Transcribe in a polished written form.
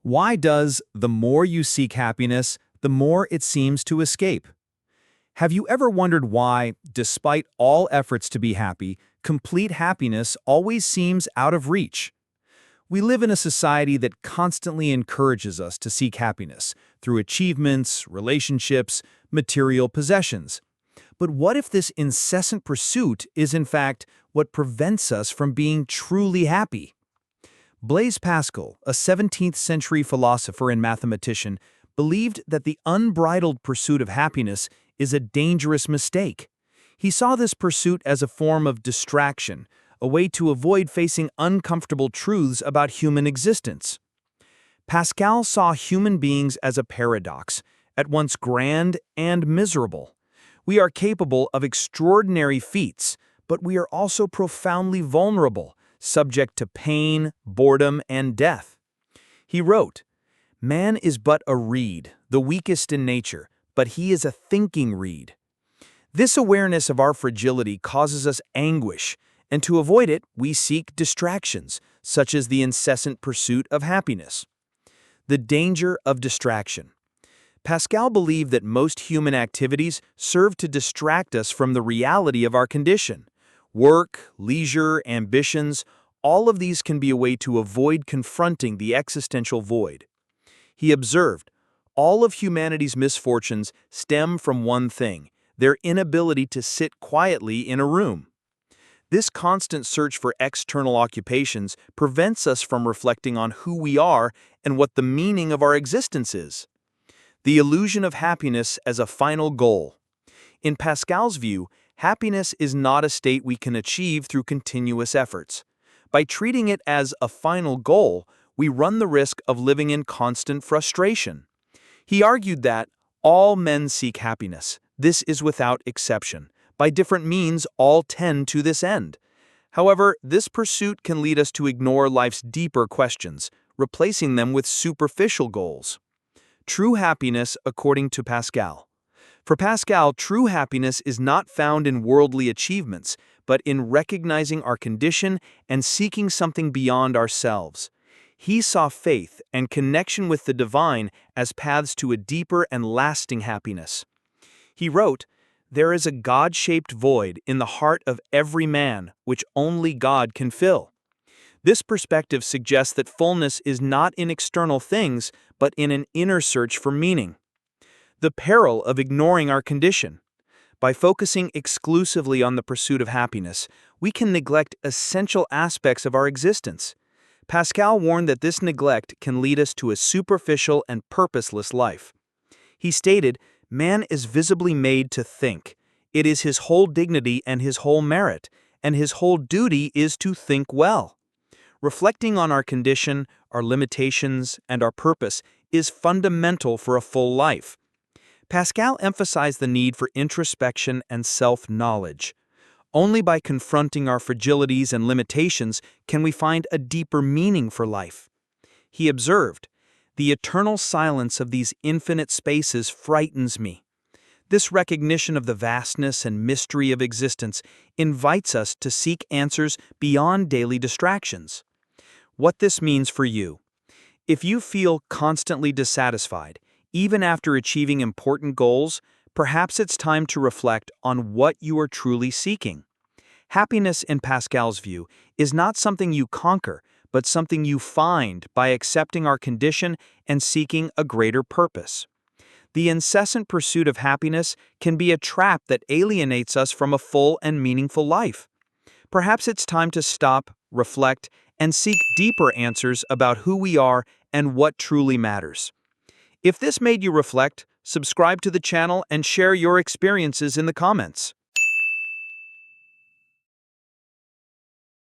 Why does the more you seek happiness, the more it seems to escape? Have you ever wondered why, despite all efforts to be happy, complete happiness always seems out of reach? We live in a society that constantly encourages us to seek happiness through achievements, relationships, material possessions. But what if this incessant pursuit is in fact what prevents us from being truly happy? Blaise Pascal, a 17th century philosopher and mathematician, believed that the unbridled pursuit of happiness is a dangerous mistake. He saw this pursuit as a form of distraction, a way to avoid facing uncomfortable truths about human existence. Pascal saw human beings as a paradox, at once grand and miserable. We are capable of extraordinary feats, but we are also profoundly vulnerable, subject to pain, boredom, and death. He wrote, "Man is but a reed, the weakest in nature, but he is a thinking reed." This awareness of our fragility causes us anguish, and to avoid it, we seek distractions, such as the incessant pursuit of happiness. The danger of distraction. Pascal believed that most human activities serve to distract us from the reality of our condition. Work, leisure, ambitions, all of these can be a way to avoid confronting the existential void. He observed, all of humanity's misfortunes stem from one thing, their inability to sit quietly in a room. This constant search for external occupations prevents us from reflecting on who we are and what the meaning of our existence is. The illusion of happiness as a final goal. In Pascal's view, happiness is not a state we can achieve through continuous efforts. By treating it as a final goal, we run the risk of living in constant frustration. He argued that all men seek happiness. This is without exception. By different means, all tend to this end. However, this pursuit can lead us to ignore life's deeper questions, replacing them with superficial goals. True happiness according to Pascal. For Pascal, true happiness is not found in worldly achievements, but in recognizing our condition and seeking something beyond ourselves. He saw faith and connection with the divine as paths to a deeper and lasting happiness. He wrote, "There is a God-shaped void in the heart of every man, which only God can fill." This perspective suggests that fullness is not in external things, but in an inner search for meaning. The peril of ignoring our condition. By focusing exclusively on the pursuit of happiness, we can neglect essential aspects of our existence. Pascal warned that this neglect can lead us to a superficial and purposeless life. He stated, "Man is visibly made to think. It is his whole dignity and his whole merit, and his whole duty is to think well." Reflecting on our condition, our limitations, and our purpose is fundamental for a full life. Pascal emphasized the need for introspection and self-knowledge. Only by confronting our fragilities and limitations can we find a deeper meaning for life. He observed, "The eternal silence of these infinite spaces frightens me." This recognition of the vastness and mystery of existence invites us to seek answers beyond daily distractions. What this means for you. If you feel constantly dissatisfied, even after achieving important goals, perhaps it's time to reflect on what you are truly seeking. Happiness, in Pascal's view, is not something you conquer, but something you find by accepting our condition and seeking a greater purpose. The incessant pursuit of happiness can be a trap that alienates us from a full and meaningful life. Perhaps it's time to stop, reflect, and seek deeper answers about who we are and what truly matters. If this made you reflect, subscribe to the channel and share your experiences in the comments.